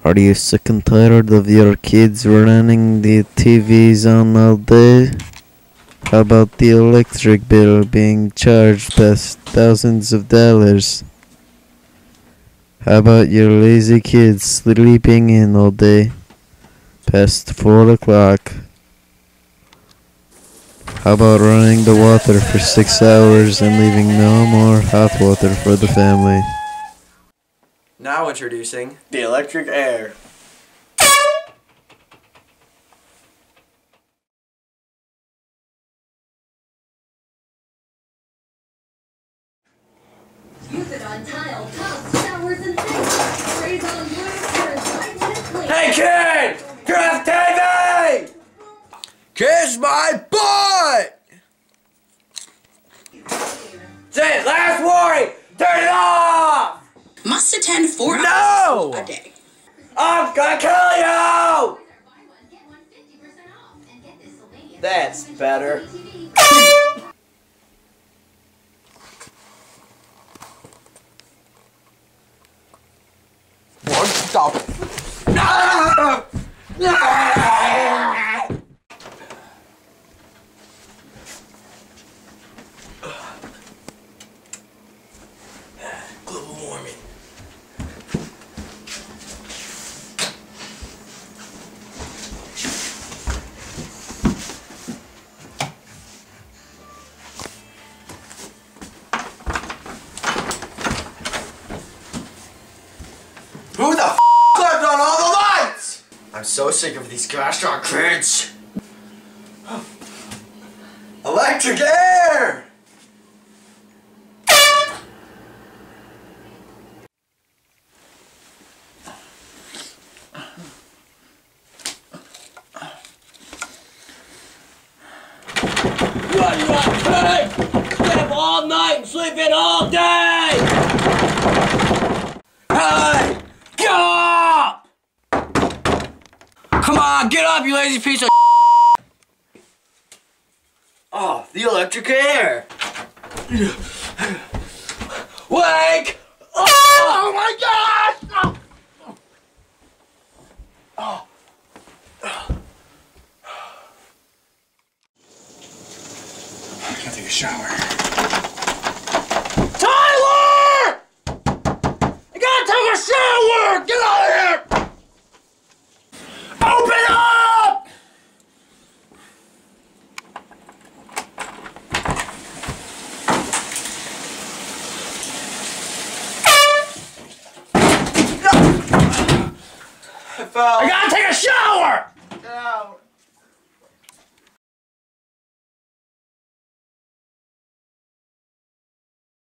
Are you sick and tired of your kids running the TVs on all day? How about the electric bill being charged thousands of dollars? How about your lazy kids sleeping in all day, past 4 o'clock? How about running the water for 6 hours and leaving no more hot water for the family? Now introducing the electric air. Use it on tile, tubs, showers, and sinks. Sprays on roofs for a 5-minute clean. Hey kid! Draft TV! Kiss my butt! Say it, last warning! Turn it off! Must attend 4 No! hours a day. I'm gonna kill you! That's better. What? Stop. Global warming. Who the f left on all the lights? I'm so sick of these gosh darn kids. Electric air! What you want, kid? Stay up all night and sleep in all day! Hey! Get up! Come on, get up, you lazy piece of Oh, the electric air! Wake! Oh my gosh! Oh. I can't take a shower. Tyler! I gotta take a shower! Get out of here! Open up! I fell. I gotta take a shower! Get out.